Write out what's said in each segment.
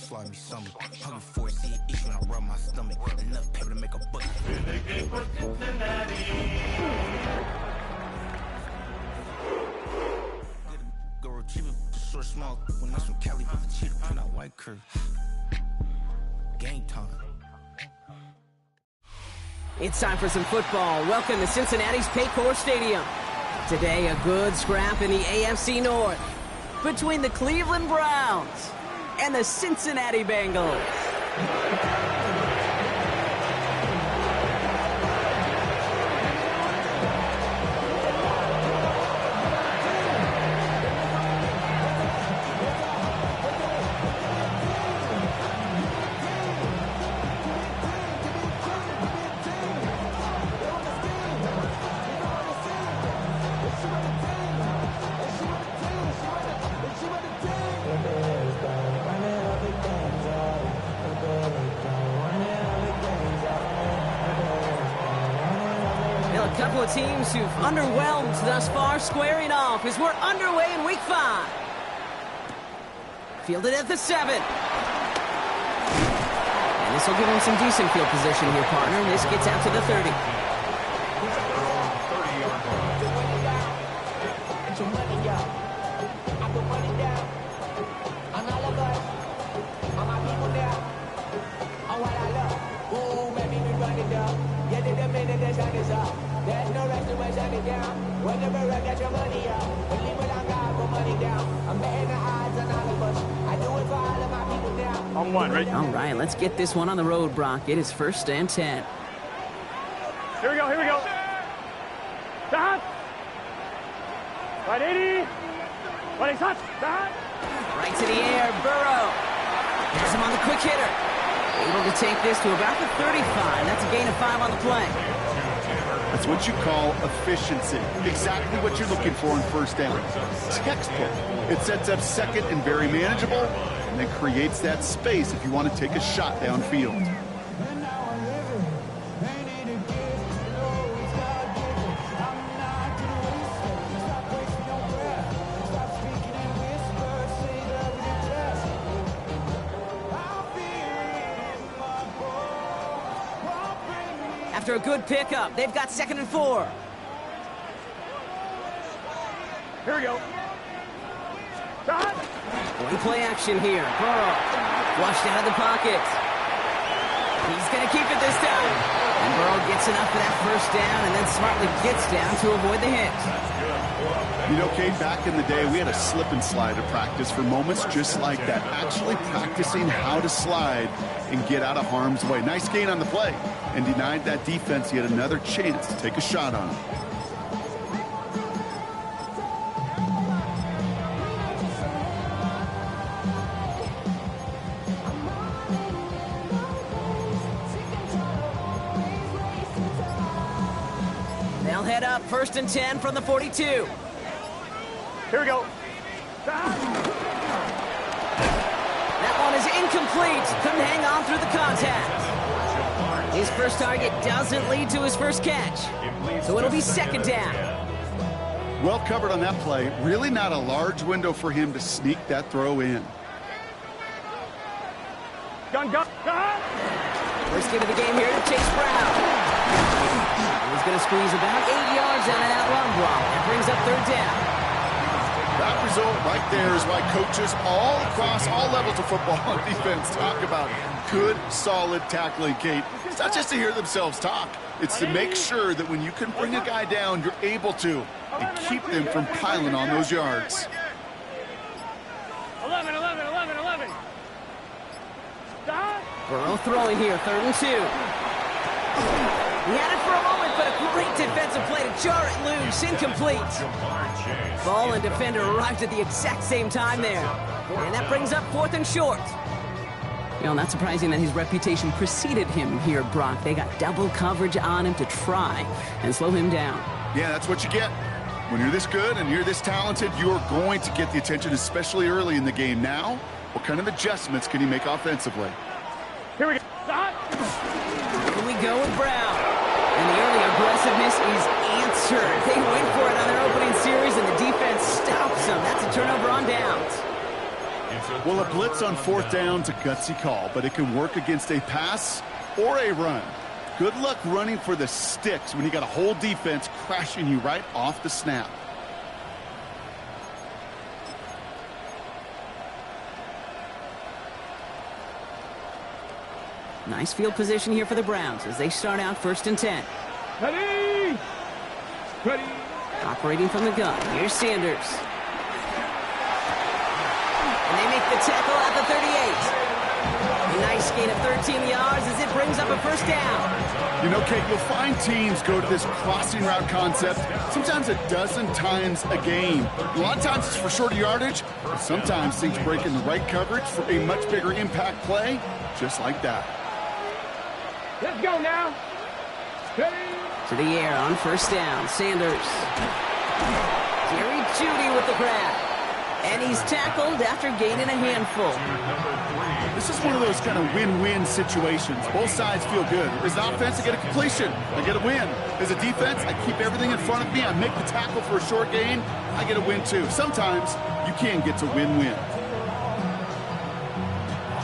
slide me something. Hungry for it, see it each when I rub my stomach. Enough paper to make a bucket. Go retrieve it, short, small. When that's from Cali, but the cheetah print out white curve. Game time. It's time for some football. Welcome to Cincinnati's Paycor Stadium. Today, a good scrap in the AFC North between the Cleveland Browns and the Cincinnati Bengals. A couple of teams who've underwhelmed thus far squaring off as we're underway in Week 5. Fielded at the 7. And this will give him some decent field position here, partner. This gets out to the 30. There's no rest in my shining down. Whenever I get your money out, believe when I got my money down. I'm betting the odds on all of us. I do it for all of my people now. On one, right? All right, let's get this one on the road, Brock. It is 1st and 10. Here we go, here we go. Stop. Right 80. Right, he's hot. Stop. Right to the air, Burrow. Here's him on the quick hitter. Able to take this to about the 35. That's a gain of 5 on the play. That's what you call efficiency. Exactly what you're looking for in first down. Textbook. It sets up second and very manageable, and then creates that space if you want to take a shot downfield. After a good pickup, they've got 2nd and 4. Here we go. Stop. One play action here. Burrow flushed out of the pocket. He's going to keep it this time. And Burrow gets enough for that first down and then smartly gets down to avoid the hit. You know, Kate, back in the day, we had a slip and slide to practice for moments just like that. Actually practicing how to slide and get out of harm's way. Nice gain on the play, and denied that defense yet another chance to take a shot on him. They'll head up 1st and 10 from the 42. Here we go. That one is incomplete. Couldn't hang on through the contact. His first target doesn't lead to his first catch. So it'll be 2nd down. Well covered on that play. Really not a large window for him to sneak that throw in. Gun. First hit of the game here to Chase Brown. He's going to squeeze about 8 yards out of that run block. That brings up 3rd down. That result right there is why coaches all across all levels of football and defense talk about good, solid tackling, Kate. It's not just to hear themselves talk. It's to make sure that when you can bring a guy down, you're able to, and keep them from piling on those yards. 11. Stop. Burrow throwing here, 3rd and 2. He had it for a moment, but a great defensive play to jar it loose. Incomplete. Ball and defender arrived at the exact same time there. And that brings up 4th and short. You know, not surprising that his reputation preceded him here, Brock. They got double coverage on him to try and slow him down. Yeah, that's what you get. When you're this good and you're this talented, you're going to get the attention, especially early in the game. Now, what kind of adjustments can he make offensively? Here we go. Stop. Here we go with Brown. And the early aggressiveness is answered. They went for it on their opening series, and the defense stops them. That's a turnover on downs. Well, a blitz on 4th down's a gutsy call, but it can work against a pass or a run. Good luck running for the sticks when you got a whole defense crashing you right off the snap. Nice field position here for the Browns as they start out 1st and 10. Ready! Ready! Operating from the gun. Here's Sanders. And they make the tackle at the 38. A nice gain of 13 yards as it brings up a 1st down. You know, Kate, you'll find teams go to this crossing route concept sometimes a dozen times a game. A lot of times it's for shorter yardage, but sometimes things break in the right coverage for a much bigger impact play, just like that. Let's go now. Ready? To the air on 1st down. Sanders. Jerry Jeudy with the grab. And he's tackled after gaining a handful. This is one of those kind of win-win situations. Both sides feel good. As an offense, I get a completion. I get a win. As a defense, I keep everything in front of me. I make the tackle for a short gain. I get a win, too. Sometimes you can get to win-win.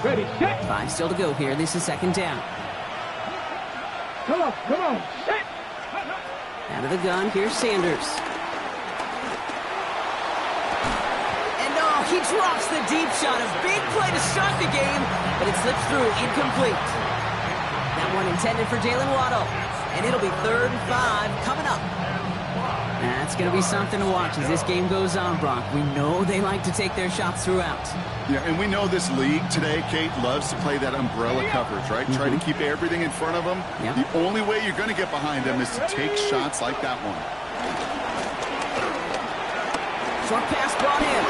Ready, set. 5 still to go here. This is 2nd down. Come on, come on, set. Out of the gun, here's Sanders. And oh, he drops the deep shot. A big play to start the game, but it slips through, incomplete. That one intended for Jalen Waddle. And it'll be 3rd and 5 coming up. That's going to be something to watch as this game goes on, Brock. We know they like to take their shots throughout. Yeah, and we know this league today, Kate, loves to play that umbrella coverage, right? Try to keep everything in front of them. Yep. The only way you're going to get behind them is to take shots like that one. Short pass brought in.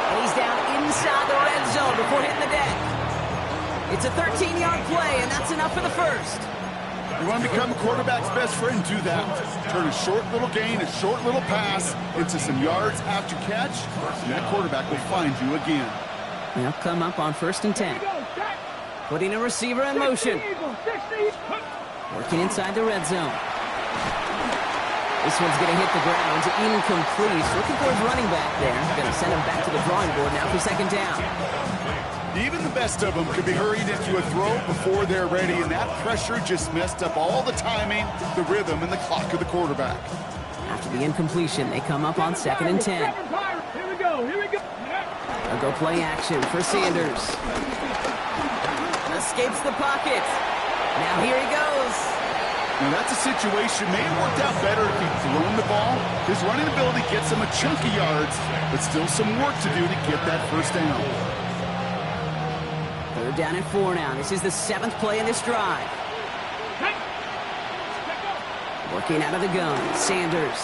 And he's down inside the red zone before hitting the deck. It's a 13-yard play, and that's enough for the 1st. You want to become a quarterback's best friend, do that. Turn a short little gain, a short little pass into some yards after catch, and that quarterback will find you again. They'll come up on 1st and 10. Putting a receiver in motion. Working inside the red zone. This one's going to hit the ground. Incomplete. Looking for his running back there. Going to send him back to the drawing board now for 2nd down. Even the best of them could be hurried into a throw before they're ready, and that pressure just messed up all the timing, the rhythm, and the clock of the quarterback. After the incompletion, they come up on 2nd and 10. Here we go, here we go. They'll go play action for Sanders. Escapes the pocket. Now here he goes. Now that's a situation, may have worked out better if he'd thrown the ball. His running ability gets him a chunk of yards, but still some work to do to get that 1st down. 3rd down and 4 now. This is the 7th play in this drive. Working out of the gun, Sanders.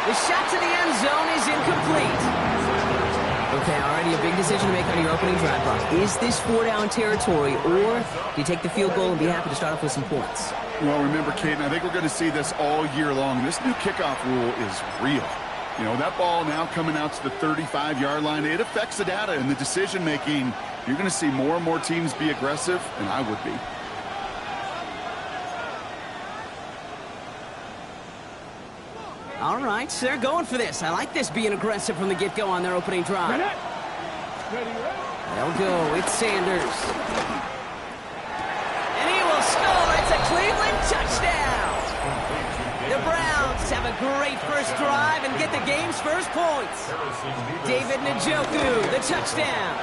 The shot to the end zone is incomplete. Okay, already a big decision to make on your opening drive, Brock. Is this 4-down territory, or do you take the field goal and be happy to start off with some points? Well, remember, Kate, and I think we're going to see this all year long. This new kickoff rule is real. You know, that ball now coming out to the 35-yard line, it affects the data and the decision-making. You're going to see more and more teams be aggressive, and I would be. All right, they're going for this. I like this being aggressive from the get-go on their opening drive. They'll go. It's Sanders. And he will score. It's a Cleveland touchdown. The Browns have a great first drive and get the game's first points. David Njoku, the touchdown.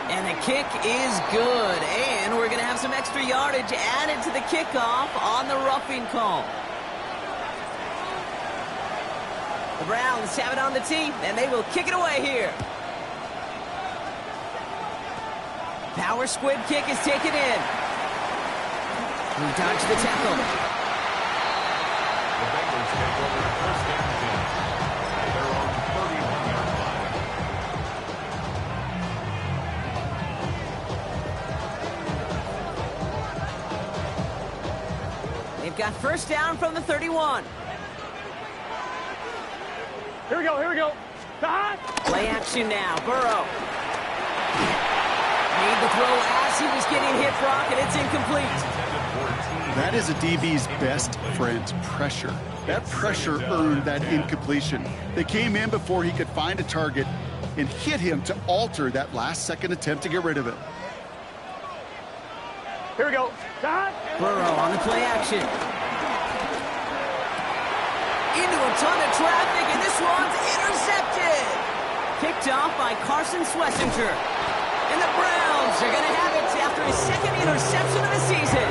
And the kick is good. And we're going to have some extra yardage added to the kickoff on the roughing call. The Browns have it on the tee, and they will kick it away here. Power squib kick is taken in. We dodge the tackle. The Bengals take over 1st and 10. They're on the 31-yard line. They've got 1st down from the 31. Here we go, here we go. Play action now. Burrow. Made the throw as he was getting hit, Brock, and it's incomplete. That is a DB's best friend, pressure. That pressure earned that incompletion. They came in before he could find a target, and hit him to alter that last-second attempt to get rid of it. Here we go. Burrow on the play action. Into a ton of traffic, and this one's intercepted. Picked off by Carson Schlesinger. And the Browns are going to have it after his second interception of the season.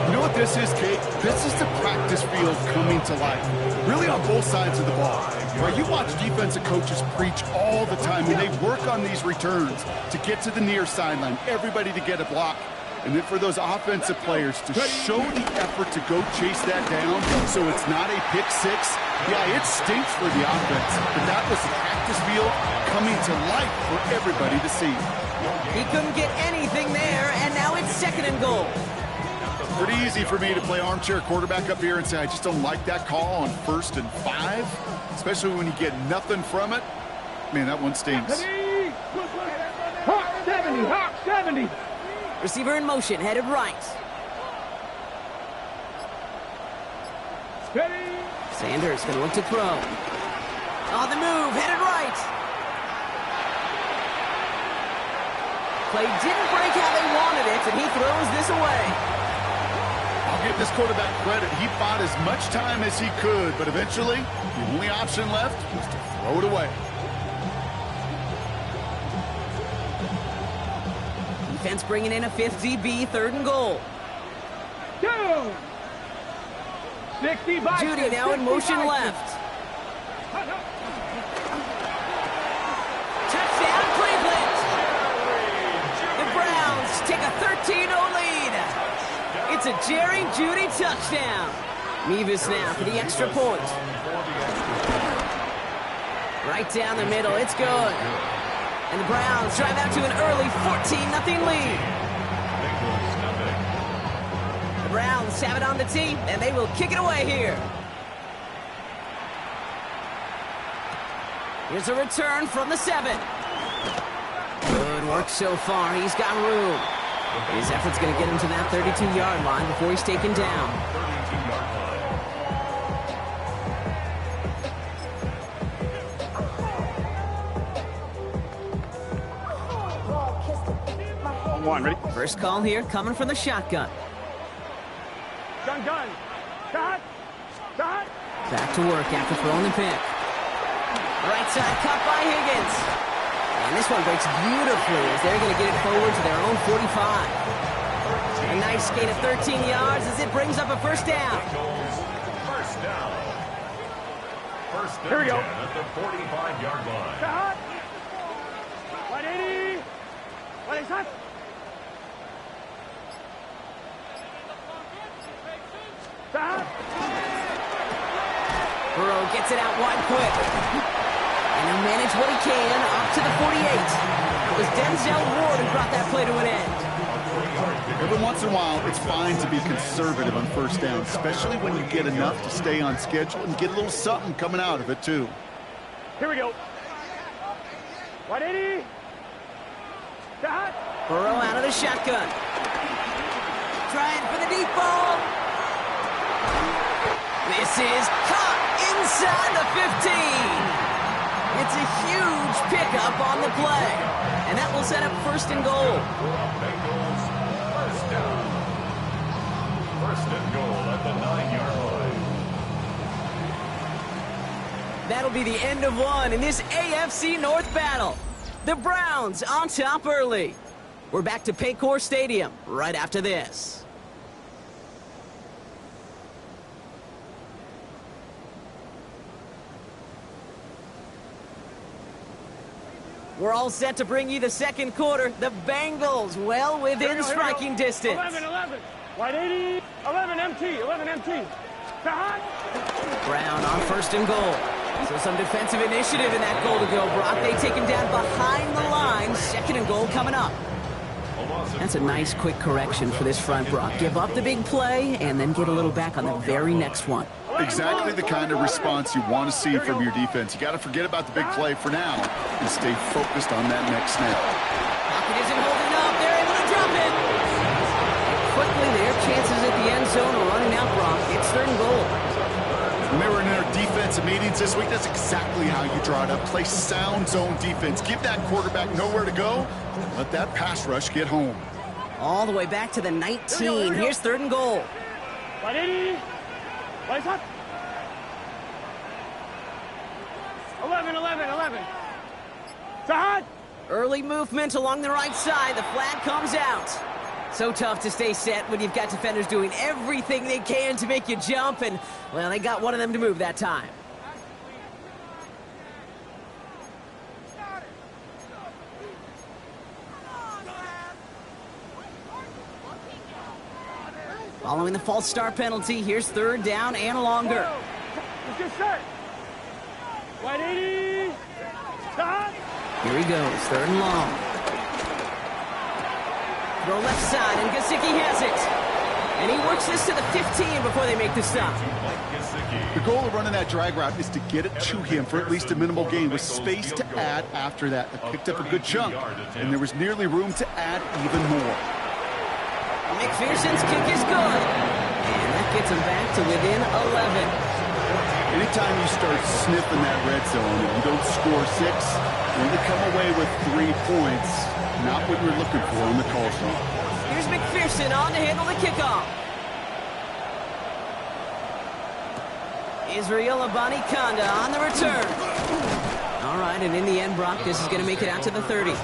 You know what this is, Kate? This is the practice field coming to life. Really on both sides of the ball. Where you watch defensive coaches preach all the time when they work on these returns to get to the near sideline, everybody to get a block. And then for those offensive players to show the effort to go chase that down so it's not a pick six. Yeah, it stinks for the offense, but that was the practice field coming to life for everybody to see. He couldn't get anything there, and now it's 2nd and goal. Pretty easy for me to play armchair quarterback up here and say I just don't like that call on 1st and 5, especially when you get nothing from it. Man, that one stinks. 70. Receiver in motion, headed right. Sanders going to look to throw. On the move, headed right. Play didn't break how they wanted it, and he throws this away. I'll give this quarterback credit. He fought as much time as he could, but eventually the only option left was to throw it away. Defense bringing in a 5th DB, 3rd and goal. 65. Judy now in motion left. Touchdown, Cleveland. The Browns take a 13-0 lead. It's a Jerry Judy touchdown. Mevis now for the extra point. Right down the middle, it's good. And the Browns drive out to an early 14-0 lead. The Browns have it on the tee, and they will kick it away here. Here's a return from the 7. Good work so far. He's got room. His effort's going to get him to that 32-yard line before he's taken down. One, ready? First call here coming from the shotgun. Gun. Shot. Back to work after throwing the pick. Right side cut by Higgins. And this one breaks beautifully as they're going to get it forward to their own 45. A nice gain of 13 yards as it brings up a first down. First down. Here we go. At the 45-yard line. Shot. 180. 180 shot. Burrow gets it out wide quick. And he'll manage what he can up to the 48. It was Denzel Ward who brought that play to an end. Every once in a while, it's fine to be conservative on first down, especially when you get enough to stay on schedule and get a little something coming out of it, too. Here we go. 180. Shot. Burrow out of the shotgun. Trying for the deep ball. This is caught inside the 15. It's a huge pickup on the play. And that will set up 1st and goal. Bengals, first down. 1st and goal at the 9-yard line. That'll be the end of one in this AFC North battle. The Browns on top early. We're back to Paycor Stadium right after this. We're all set to bring you the 2nd quarter. The Bengals well within striking distance. 11. 180. 11 MT. Shot. Brown on 1st and goal. So some defensive initiative in that goal to go, Brock. They take him down behind the line. 2nd and goal coming up. That's a nice quick correction for this front, Brock. Give up the big play and then get a little back on the very next one. Exactly the kind of response you want to see from your defense. You got to forget about the big play for now and stay focused on that next snap. Pocket isn't holding up. They're able to drop it. Quickly, their chances at the end zone are running out, Brock. It's 3rd and goal. When they were in their defensive defensive meetings this week. That's exactly how you draw it up. Play sound zone defense. Give that quarterback nowhere to go. Let that pass rush get home. All the way back to the 19. Here's 3rd and goal. 11. Sahad! Early movement along the right side. The flag comes out. So tough to stay set when you've got defenders doing everything they can to make you jump, and, well, they got one of them to move that time. Following the false start penalty, here's 3rd down and longer. Let's get set. 180. Sahad! Here he goes, 3rd and long. Throw left side, and Gesicki has it. And he works this to the 15 before they make the stop. The goal of running that drag route is to get it to him for at least a minimal gain with space to add after that. They picked up a good chunk, and there was nearly room to add even more. McPherson's kick is good. And that gets him back to within 11. Anytime you start sniffing that red zone and you don't score 6, you're going to come away with 3 points. Not what you're looking for on the call sheet. Here's McPherson on to handle the kickoff. Israel Abanikanda on the return. All right, and in the end, Brock, this is going to make it out to the 30.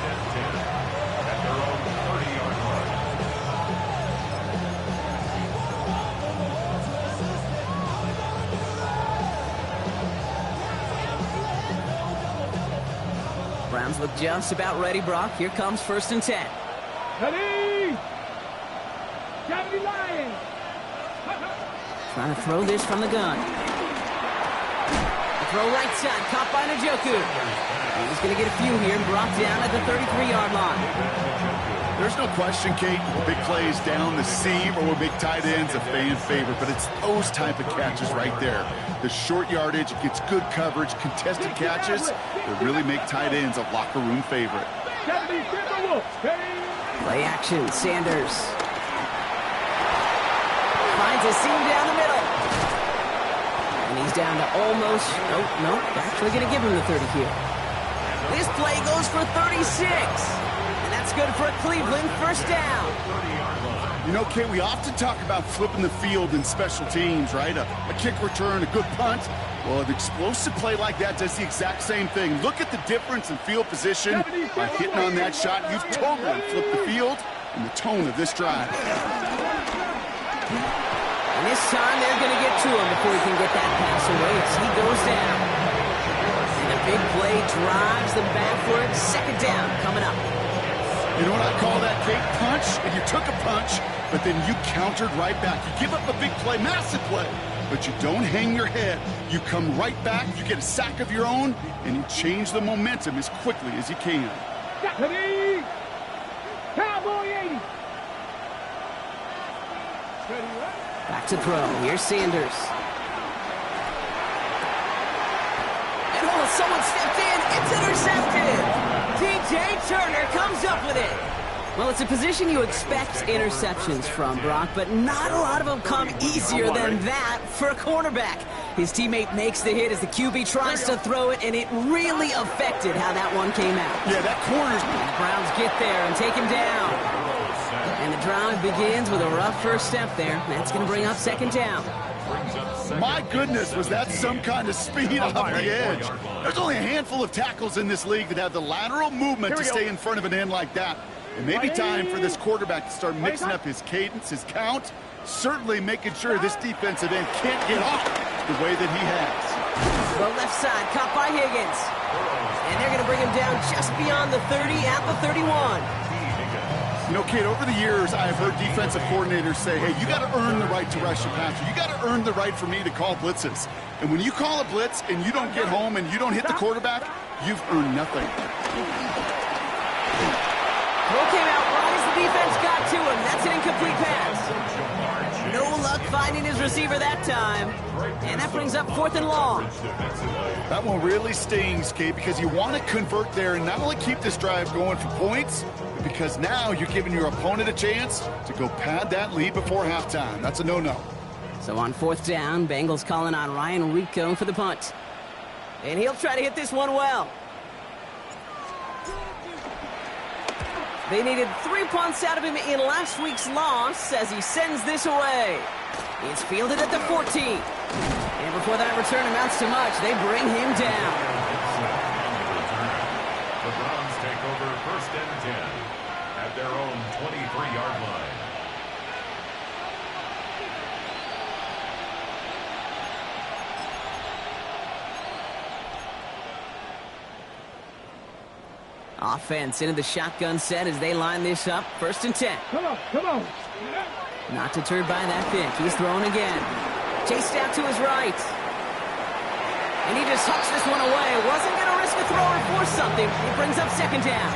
Browns look just about ready, Brock. Here comes 1st and 10. Ready! Gravity Lions! Trying to throw this from the gun. Throw right side, caught by Njoku. He's going to get a few here and brought down at the 33-yard line. There's no question, Kate, big plays down the seam or big tight ends a fan favorite, but it's those type of catches right there. The short yardage, it gets good coverage, contested catches that really make tight ends a locker room favorite. Play action, Sanders. Finds a seam down the middle. And he's down to almost, no, actually going to give him the 30 here. This play goes for 36. And that's good for a Cleveland 1st down. You know, Kate, we often talk about flipping the field in special teams, right? A kick return, a good punt. Well, an explosive play like that does the exact same thing. Look at the difference in field position. By hitting on that shot, you've totally flipped the field and the tone of this drive. And this time they're going to get to him before he can get that pass away as he goes down. And a big play drives them back for it. 2nd down coming up. You know what I call that, Kate? Punch, and you took a punch, but then you countered right back. You give up a big play, massive play, but you don't hang your head. You come right back, you get a sack of your own, and you change the momentum as quickly as you can. Cowboy 80. Back to throw. Here's Sanders. And someone stepped in. It's intercepted. DJ Turner comes up with it. Well, it's a position you expect interceptions from, Brock, but not a lot of them come easier than that for a cornerback. His teammate makes the hit as the QB tries to throw it, and it really affected how that one came out. Yeah, that corner's... The Browns get there and take him down. And the drive begins with a rough 1st step there. That's going to bring up 2nd down. My goodness, was that some kind of speed off the edge. There's only a handful of tackles in this league that have the lateral movement to stay in front of an end like that. It may be time for this quarterback to start mixing up his cadence, his count, certainly making sure this defensive end can't get off the way that he has. The left side, caught by Higgins. And they're going to bring him down just beyond the 30 at the 31. You know, Kate, over the years, I've heard defensive coordinators say, hey, you got to earn the right to rush your passer. You got to earn the right for me to call blitzes. And when you call a blitz and you don't get home and you don't hit the quarterback, you've earned nothing. Throw came out right as the defense got to him. That's an incomplete pass. No luck finding his receiver that time. And that brings up 4th and long. That one really stings, Kate, because you want to convert there and not only keep this drive going for points, but because now you're giving your opponent a chance to go pad that lead before halftime. That's a no-no. So on 4th down, Bengals calling on Ryan Rico for the punt. And he'll try to hit this one well. They needed 3 punts out of him in last week's loss as he sends this away. It's fielded at the 14. And before that return amounts to much, they bring him down. The Browns take over 1st and 10 at their own 23-yard line. Offense into the shotgun set as they line this up. 1st and 10. Come on. Not deterred by that pick. He's throwing again. Chased out to his right. And he just hucks this one away. Wasn't going to risk a throw or force something. It brings up 2nd down.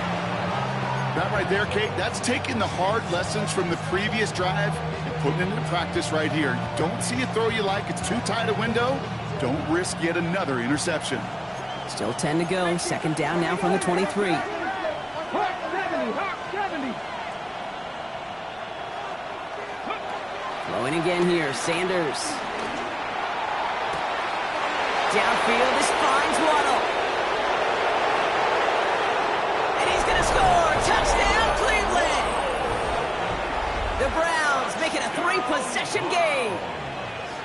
That right there, Kate, that's taking the hard lessons from the previous drive and putting it into practice right here. You don't see a throw you like. It's too tight a window. Don't risk yet another interception. Still 10 to go. 2nd down now from the 23. 70. Throwing again here. Sanders. Downfield. This finds Waddle. And he's going to score. Touchdown, Cleveland. The Browns make it a 3-possession game.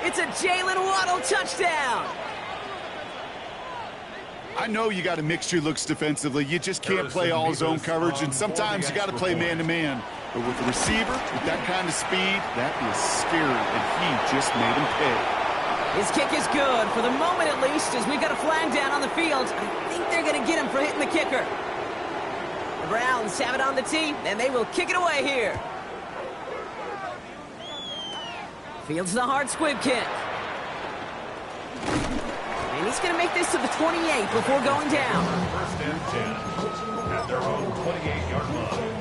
It's a Jalen Waddle touchdown. I know you got to mix your looks defensively. You just can't play all zone coverage, and sometimes you got to play man-to-man. But with the receiver, with that kind of speed, that is scary, and he just made him pay. His kick is good, for the moment at least, as we've got a flag down on the field. I think they're going to get him for hitting the kicker. The Browns have it on the tee, and they will kick it away here. Fields the hard squib kick. And he's going to make this to the 28 before going down. 1st and 10 at their own 28-yard line.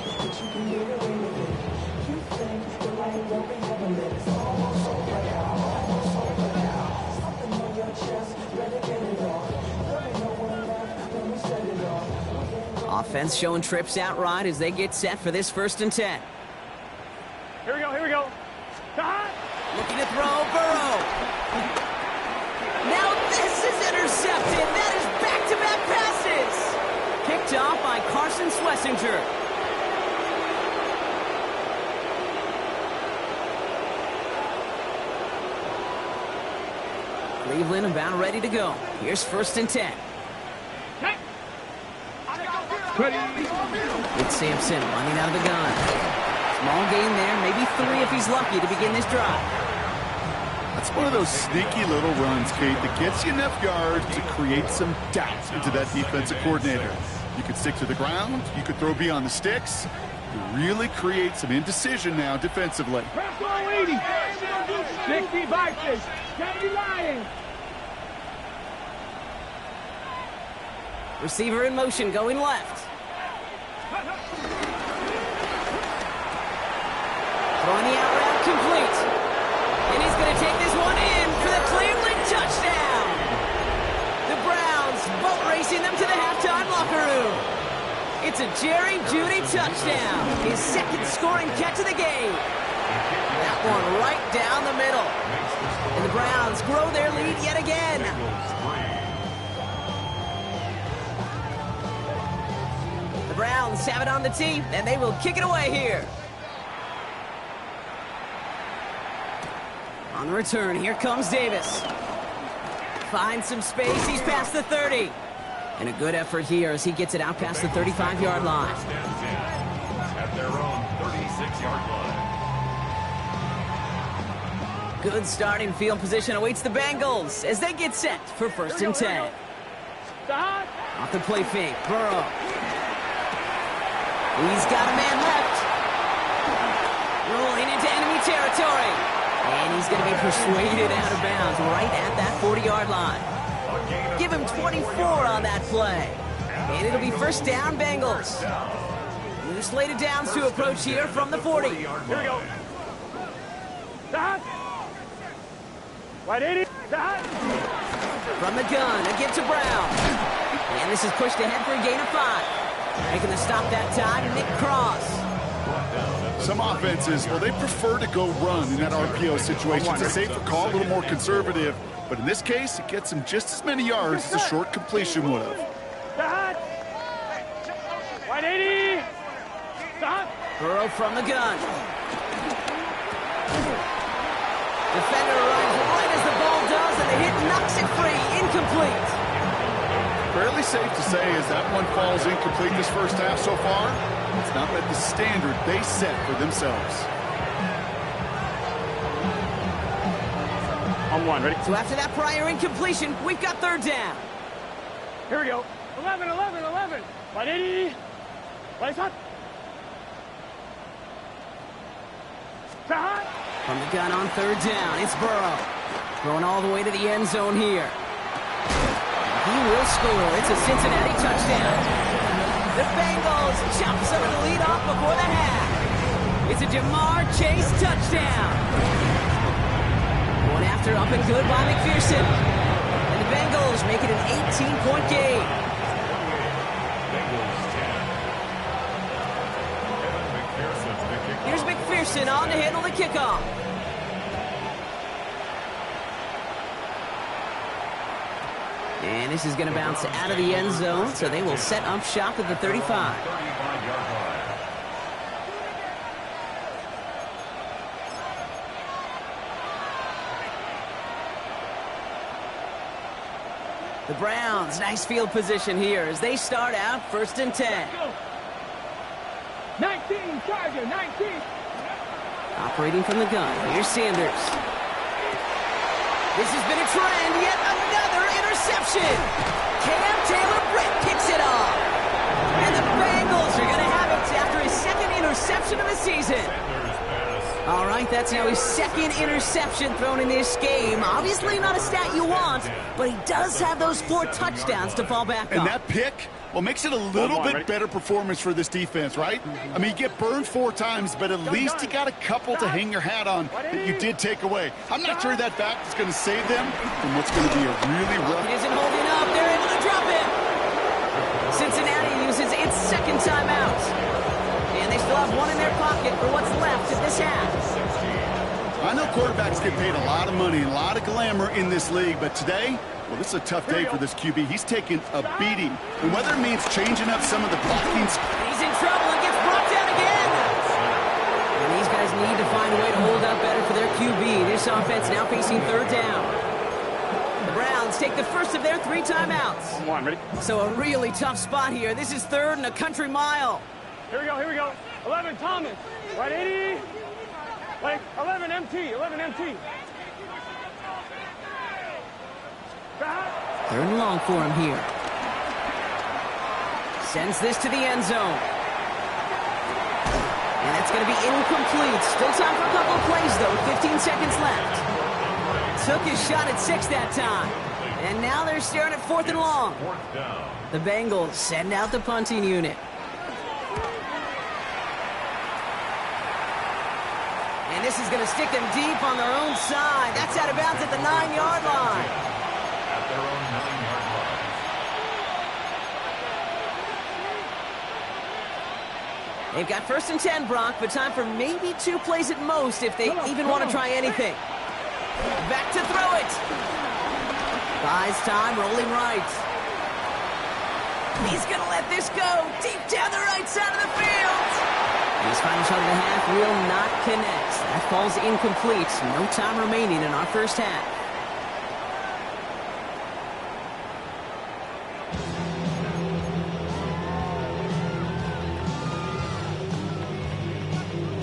Offense showing trips outright as they get set for this 1st and 10. Here we go. Looking to throw, Burrow. Now this is intercepted. That is back-to-back passes. Picked off by Carson Schlesinger. Cleveland about ready to go. Here's 1st and 10. It's Sampson running out of the gun. Small gain there, maybe 3 if he's lucky to begin this drive. That's one of those sneaky little runs, Kate, that gets you enough yards to create some doubt into that defensive coordinator. You could stick to the ground. You could throw beyond the sticks. You really create some indecision now defensively. 80. 60 Vikings. 70 Lions. Receiver in motion, going left. Throwing the out route complete. And he's going to take this one in for the Cleveland touchdown. The Browns boat racing them to the halftime locker room. It's a Jerry Jeudy touchdown. His 2nd scoring catch of the game. That one right down the middle. And the Browns grow their lead yet again. The Browns have it on the tee, and they will kick it away here. On the return, here comes Davis. Finds some space, he's past the 30. And a good effort here as he gets it out past the 35-yard line. 1st and 10 at their own 36-yard line. Good starting field position awaits the Bengals as they get set for 1st and 10. Off the play fake, Burrow. He's got a man left. Rolling into enemy territory. And he's going to be persuaded out of bounds right at that 40-yard line. Give him 24 on that play. And it'll be 1st down, Bengals. New slated downs to approach here from the 40. Here we go. Wide 80. From the gun, a give to Brown. And this is pushed ahead for a gain of 5. Making the stop that time, Nick Cross. Some offenses, well, they prefer to go run in that RPO situation. It's a safer call, a little more conservative. But in this case, it gets him just as many yards as a short completion would have. Stop. 180. Stop. Burrow from the gun. Defender arrives right as the ball does, and the hit knocks it free. Incomplete. Fairly safe to say as that one falls incomplete this first half so far, it's not met the standard they set for themselves. On one, ready? So after that prior incompletion, we've got third down. Here we go. 11, 11, 11. 180. Right shot. Stop. From the gun on third down, it's Burrow. Throwing all the way to the end zone here. He will score. It's a Cincinnati touchdown. The Bengals chop some of the lead off before the half. It's a Jamar Chase touchdown. One after up and good by McPherson. And the Bengals make it an 18-point game. Here's McPherson on to handle the kickoff. And this is going to bounce out of the end zone, so they will set up shop at the 35. The Browns, nice field position here as they start out 1st and 10. 19, Charger, 19. Operating from the gun, here's Sanders. This has been a trend, yet another interception. Cam Taylor-Britt picks it off. And the Bengals are going to have it after his second interception of the season. All right, that's now his second interception thrown in this game. Obviously not a stat you want, but he does have those 4 touchdowns to fall back on. And that pick, well, makes it a little bit better performance for this defense, right? I mean, you get burned 4 times, but at least you got a couple to hang your hat on that you did take away. I'm not sure that fact is going to save them from what's going to be a really rough... He isn't holding up. They're able to drop him. Cincinnati uses its second timeout. And they still have one in their pocket for what's left of this half. I know quarterbacks get paid a lot of money and a lot of glamour in this league, but today, well, this is a tough day for this QB. He's taking a beating. And whether it means changing up some of the blocking... He's in trouble and gets brought down again. And these guys need to find a way to hold up better for their QB. This offense now facing third down. The Browns take the first of their 3 timeouts. Come on, ready? So a really tough spot here. This is 3rd and a country mile. Here we go, here we go. 11, Thomas. 180. Like 11 MT, 11 MT. Stop. 3rd and long for him here. Sends this to the end zone. And that's going to be incomplete. Still time for a couple of plays, though. 15 seconds left. Took his shot at 6 that time. And now they're staring at 4th and long. The Bengals send out the punting unit. And this is going to stick them deep on their own side. That's out of bounds at the 9-yard line. At their own 9-yard line. They've got 1st and 10, Brock, but time for maybe 2 plays at most if they even want to try anything. Back to throw it. Buys time, rolling right. He's going to let this go deep down the right side of the field. His final shot of the half will not connect. That falls incomplete. No time remaining in our first half.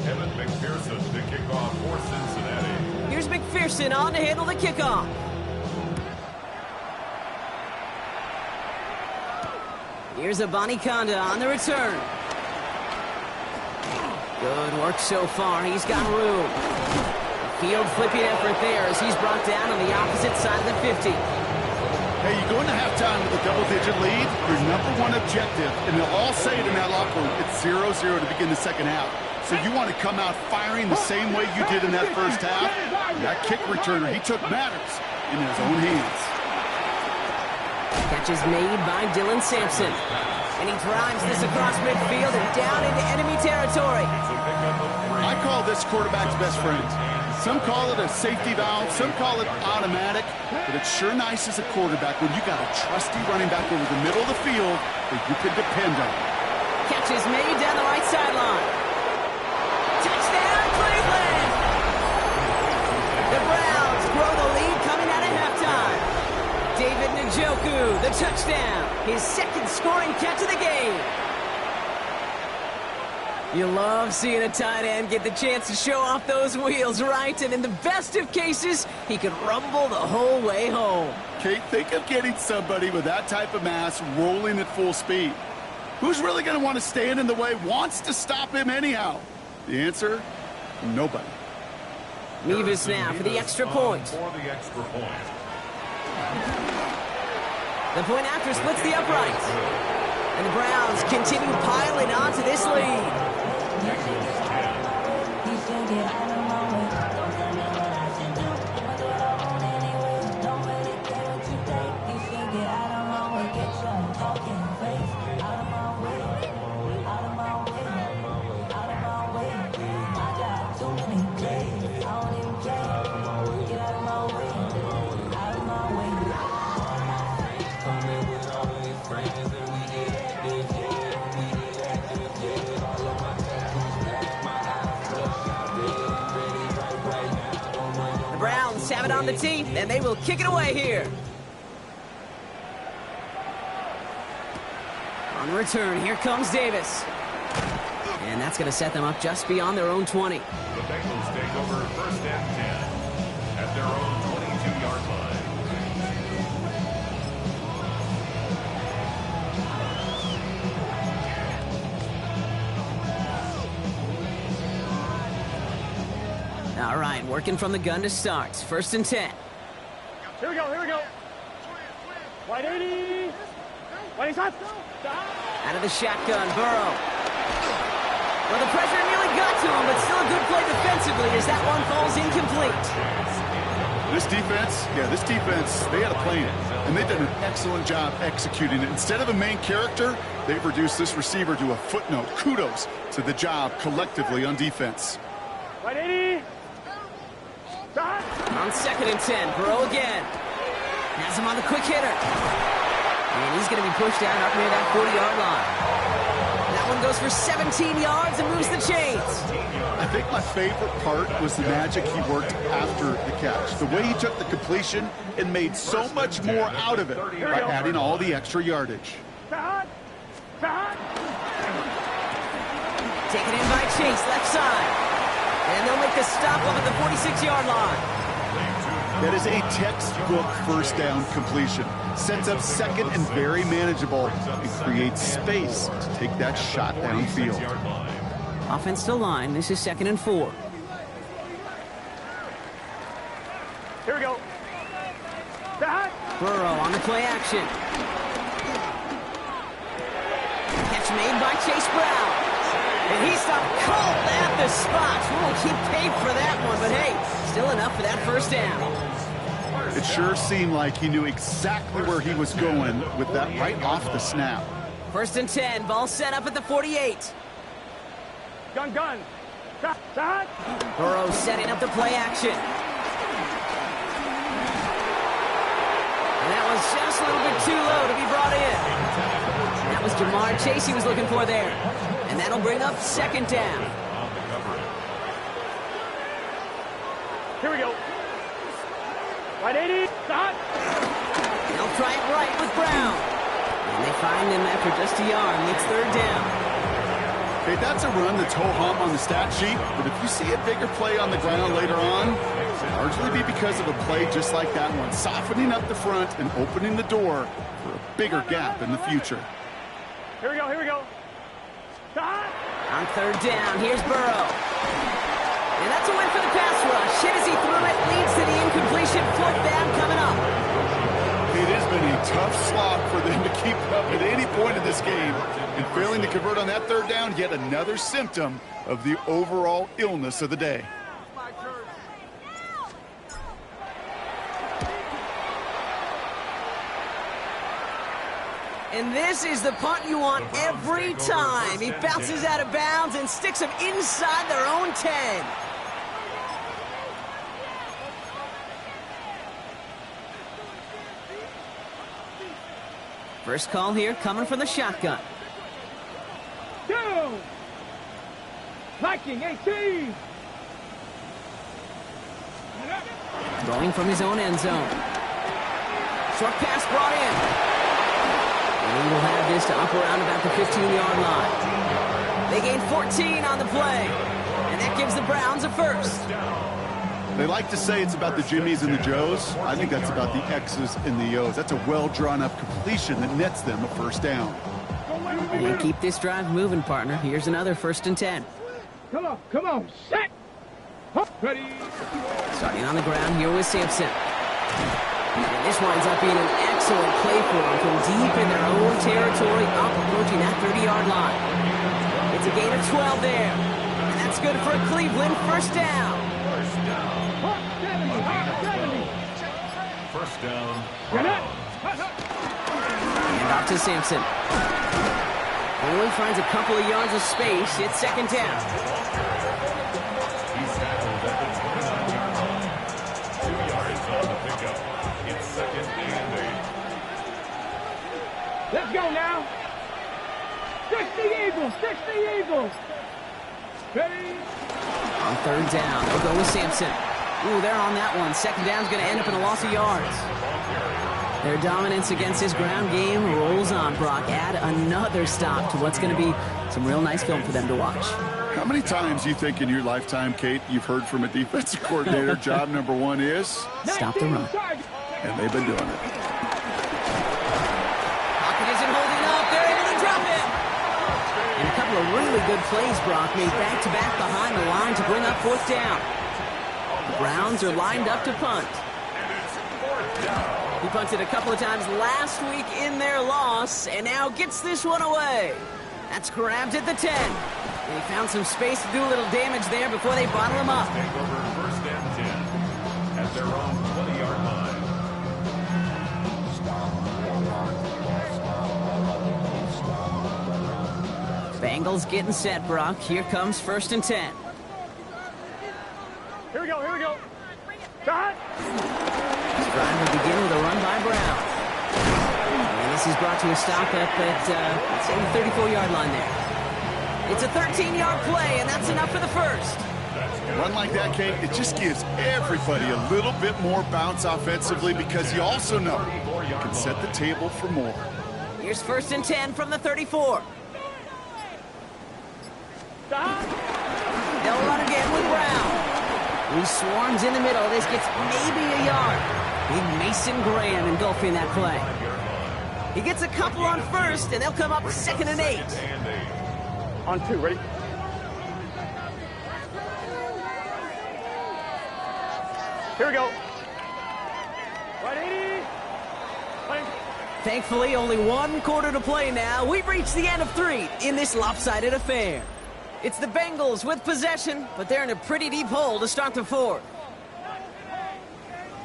Evan McPherson to kick off for Cincinnati. Here's McPherson on to handle the kickoff. Here's Abanikanda on the return. Good work so far. He's got room. A field flipping effort there as he's brought down on the opposite side of the 50. Hey, you go into halftime with a double-digit lead, your #1 objective, and they'll all say it in that locker room, it's 0-0 to begin the second half. So you want to come out firing the same way you did in that first half. That kick returner, he took matters in his own hands. Catch is made by Dylan Sampson. And he drives this across midfield and down into enemy territory. I call this quarterback's best friend. Some call it a safety valve, some call it automatic, but it's sure nice as a quarterback when you got a trusty running back over the middle of the field that you can depend on. Catch is made down the right sideline. Touchdown, Cleveland! The Browns grow the lead coming out of halftime. David Njoku, the touchdown. His second scoring catch of the game. You love seeing a tight end get the chance to show off those wheels, right? And in the best of cases, he could rumble the whole way home. Kate, think of getting somebody with that type of mass rolling at full speed. Who's really going to want to stand in the way, wants to stop him anyhow? The answer, nobody. Mevis now for the extra point. The point after splits the upright. And the Browns continue piling onto this lead. Have it on the tee, and they will kick it away here. On return, here comes Davis. And that's going to set them up just beyond their own 20. The Bengals take over first and 10 at their own 22-yard line. All right, working from the gun to start. First and 10. Here we go, here we go. Wide 80. Wide shot. Out of the shotgun, Burrow. Well, the pressure nearly got to him, but still a good play defensively as that one falls incomplete. This defense, they had a plan, and they've done an excellent job executing it. Instead of a main character, they've reduced this receiver to a footnote. Kudos to the job collectively on defense. Wide 80. On second and 10, Burrow again. Has him on the quick hitter. And he's going to be pushed down up near that 40-yard line. That one goes for 17 yards and moves the chains. I think my favorite part was the magic he worked after the catch. The way he took the completion and made so much more out of it by adding all the extra yardage. Taken in by Chase, left side. And they'll make the stop up at the 46-yard line. That is a textbook first down completion. Sets up second and very manageable and creates space to take that shot downfield. Offense to line. This is second and 4. Here we go. Burrow on the play action. Catch made by Chase Brown. And he stopped cold at the spot. We won't keep paid for that one, but hey, still enough for that first down. It sure seemed like he knew exactly where he was going with that right off the snap. First and 10, ball set up at the 48. Gun. Burrow setting up the play action. And that was just a little bit too low to be brought in. That was Jamar Chase he was looking for there. And that'll bring up second down. Here we go. Right 80. Stop. They'll try it right with Brown. And they find him after just a yard. It's third down. Okay, that's a run that's ho-hum on the stat sheet, but if you see a bigger play on the ground later on, it'll largely be because of a play just like that one, softening up the front and opening the door for a bigger gap in the future. Here we go. Stop. On third down, here's Burrow. And that's a win for the pass rush. Hit as he threw it, leads to the incompletion. Fourth down coming up. It has been a tough slog for them to keep up at any point in this game. And failing to convert on that third down, yet another symptom of the overall illness of the day. And this is the punt you want every time. He bounces out of bounds and sticks them inside their own 10. First call here coming from the shotgun. Down. Viking 18. Throwing from his own end zone. Short pass brought in. And he will have this to up around about the 15-yard line. They gain 14 on the play. And that gives the Browns a first. They like to say it's about the Jimmies and the Joes. I think that's about the X's and the O's. That's a well-drawn-up completion that nets them a first down. And keep this drive moving, partner. Here's another 1st and 10. Come on, set. Ready. Starting on the ground here with Sampson. And this winds up being an excellent play for them from deep in their own territory, up approaching that 30-yard line. It's a gain of 12 there. And that's good for a Cleveland first down. First down. And off to Sampson. Only finds a couple of yards of space. It's 2nd down. He's tackled at the 29-yard line. 2 yards on the pickup. It's 2nd and 8. Let's go now. 60 Eagles, 60 Eagles. Ready. On 3rd down, they'll go with Sampson. Ooh, they're on that one. 2nd down's going to end up in a loss of yards. Their dominance against his ground game rolls on, Brock. Add another stop to what's going to be some real nice film for them to watch. How many times do you think in your lifetime, Kate, you've heard from a defensive coordinator, job number 1 is? Stop the run. And they've been doing it. Pocket isn't holding up. They're able to drop it. And a couple of really good plays, Brock, made back-to-back behind the line to bring up 4th down. The Browns are lined up to punt. He punted a couple of times last week in their loss, and now gets this one away. That's grabbed at the 10. And he found some space to do a little damage there before they bottle him up. Take over 1st and 10 at their own 20-yard line. Bengals getting set, Brock. Here comes 1st and 10. Here we go, here we go. Shot. This drive will begin with a run by Brown. And this is brought to a stop at let's say the 34-yard line there. It's a 13-yard play, and that's enough for the first. Run like that, Kate, it just gives everybody a little bit more bounce offensively because you also know you can set the table for more. Here's 1st and 10 from the 34. They'll run again with Brown. He swarms in the middle. This gets maybe a yard. Big Mason Graham engulfing that play. He gets a couple on 1st, and they'll come up 2nd and 8. On 2, ready? Here we go. Right 80. Thankfully, only 1 quarter to play now. We've reached the end of 3 in this lopsided affair. It's the Bengals with possession, but they're in a pretty deep hole to start the 4th.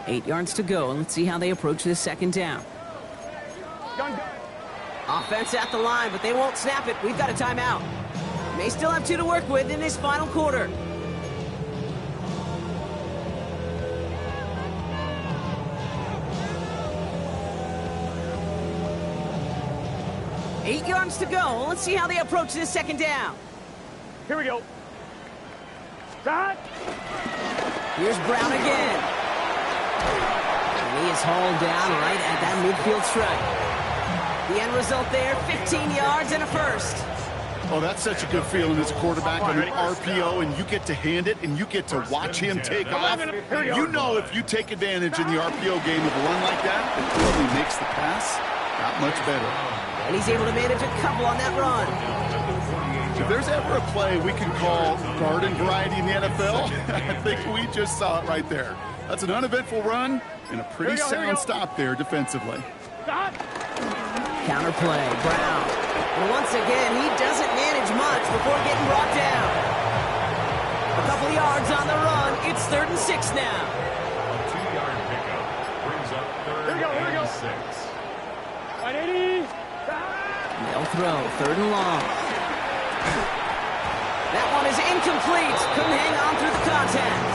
8 yards to go, and let's see how they approach this 2nd down. Offense at the line, but they won't snap it. We've got a timeout. May still have 2 to work with in this final quarter. Eight yards to go. Let's see how they approach this 2nd down. Here we go. Shot. Here's Brown again. And he is hauled down right at that midfield stripe. The end result there, 15 yards and a first. Oh, that's such a good feeling as a quarterback on an RPO, and you get to hand it, and you get to watch him take off. You know if you take advantage in the RPO game of a run like that, it really makes the pass that much better. And he's able to manage a couple on that run. If there's ever a play we can call garden variety in the NFL, I think we just saw it right there. That's an uneventful run and a pretty sound stop there defensively. Counterplay, Brown. And once again, he doesn't manage much before getting brought down. A couple of yards on the run. It's 3rd and 6 now. A 2-yard pickup brings up 3rd and 6. 180. They'll throw, 3rd and long. That one is incomplete. Couldn't hang on through the contact.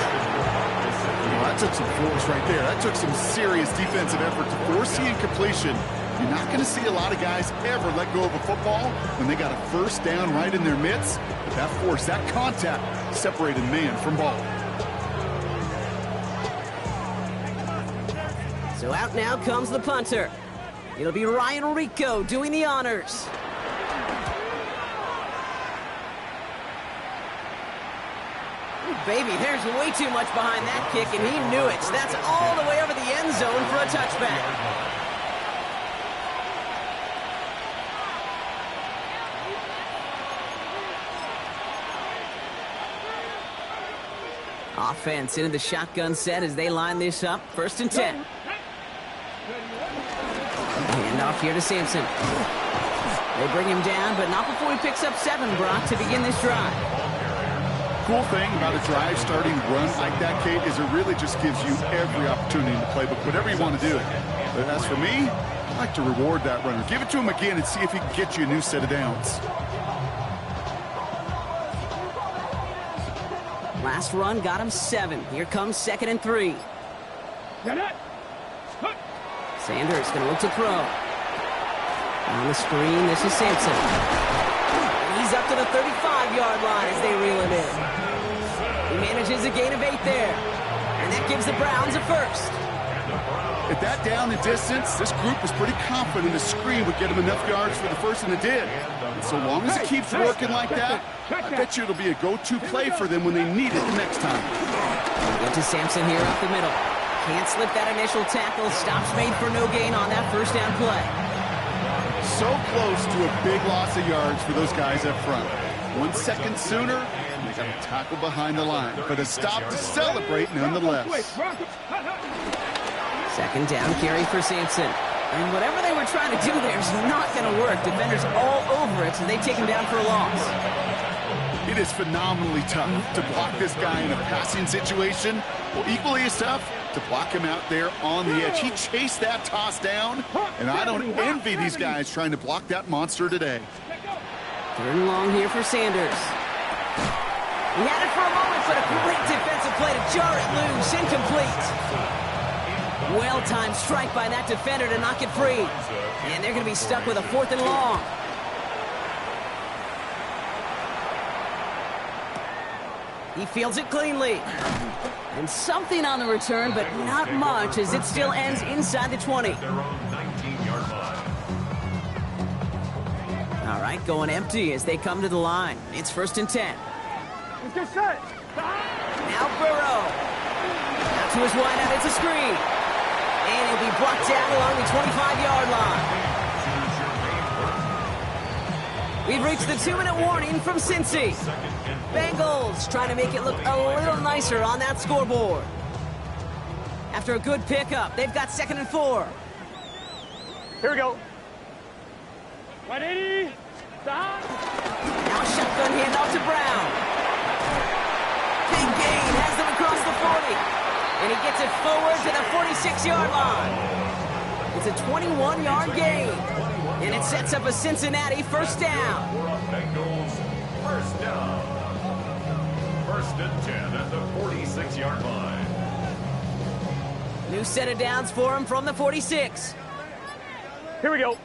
Well, that took some force right there. That took some serious defensive effort to force the incompletion. You're not going to see a lot of guys ever let go of a football when they got a first down right in their midst. But that force, that contact, separated man from ball. So out now comes the punter. It'll be Ryan Rico doing the honors. Baby, there's way too much behind that kick, and he knew it. That's all the way over the end zone for a touchback. Offense into the shotgun set as they line this up. 1st and 10. Hand off here to Sampson. They bring him down, but not before he picks up 7, Brock, to begin this drive. Cool thing about a drive starting run like that, Kate, is it really just gives you every opportunity in the playbook, whatever you want to do. But as for me, I like to reward that runner. Give it to him again and see if he can get you a new set of downs. Last run got him 7. Here comes 2nd and 3. Sanders going to look to throw. On the screen, this is Sampson. He's up to the 35-yard line as they reel him in. He manages a gain of 8 there. And that gives the Browns a first. At that down and distance, this group was pretty confident the screen would get him enough yards for the first, and it did. And so long as it keeps working like that, I bet you it'll be a go-to play for them when they need it the next time. Get to Sampson here up the middle. Can't slip that initial tackle. Stops made for no gain on that first down play. So close to a big loss of yards for those guys up front. 1 second sooner, and they got a tackle behind the line. But a stop to celebrate nonetheless. 2nd down carry for Sampson. And whatever they were trying to do there is not going to work. Defenders all over it, so they take him down for a loss. It is phenomenally tough to block this guy in a passing situation. Well, equally as tough to block him out there on the edge. He chased that toss down, and I don't envy these guys trying to block that monster today. 3rd and long here for Sanders. He had it for a moment, but a great defensive play to jar it loose. Incomplete. Well-timed strike by that defender to knock it free. And they're going to be stuck with a 4th and long. He fields it cleanly. And something on the return, but not much, as it still ends inside the 20. All right, going empty as they come to the line. It's 1st and 10. Now Burrow. Out to his wideout, it's a screen. And he'll be brought down along the 25-yard line. We've reached the 2-minute warning from Cincy. Bengals trying to make it look a little nicer on that scoreboard. After a good pickup, they've got 2nd and 4. Here we go. 180. Stop. Now a shotgun handoff to Brown. Big gain has them across the 40. And he gets it forward to the 46-yard line. It's a 21-yard gain. And it sets up a Cincinnati 1st down. Bengals, 1st down. 1st and 10 at the 46-yard line. New set of downs for him from the 46. Here we go.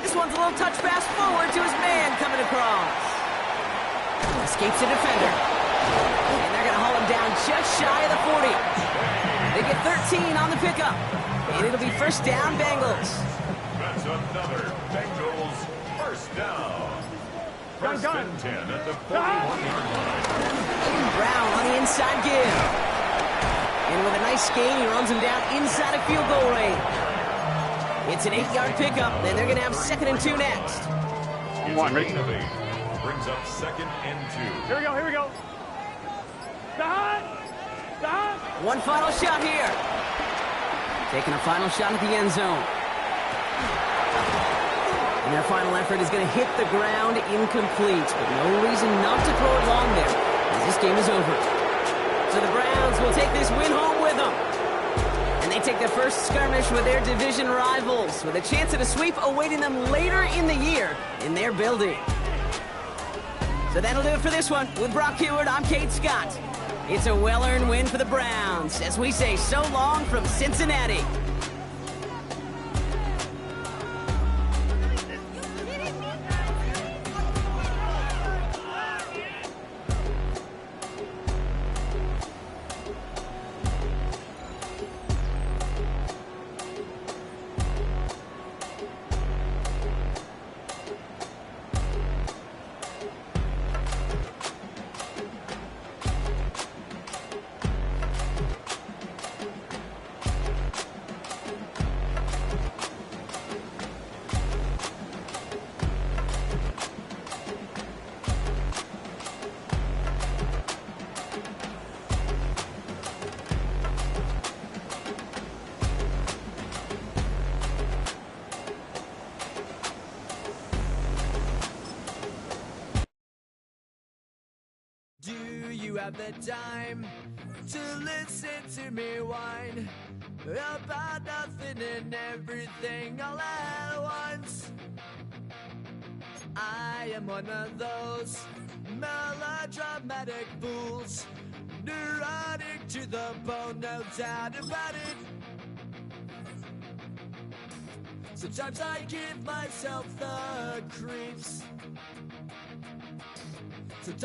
This one's a little touch pass forward to his man coming across. Escapes the defender. And they're going to haul him down just shy of the 40. They get 13 on the pickup. And it'll be 1st down, Bengals. That's another Bengals 1st down. 1st and 10 at the 41-yard line. Brown on the inside give. And with a nice gain, he runs him down inside of field goal range. It's an 8-yard pickup, then they're going to have 2nd and 2 next. It's a gain of 8. Brings up 2nd and 2. Here we go, here we go. Stop! Stop! One final shot here. Taking a final shot at the end zone. And their final effort is going to hit the ground incomplete. But no reason not to throw it long there, as this game is over. So the Browns will take this win home with them. And they take their first skirmish with their division rivals, with a chance at a sweep awaiting them later in the year in their building. So that'll do it for this one. With Brock Heward, I'm Kate Scott. It's a well-earned win for the Browns, as we say so long from Cincinnati. Do you have the time to listen to me whine about nothing and everything all at once? I am one of those melodramatic fools, neurotic to the bone, no doubt about it. Sometimes I give myself the creeps. Sometimes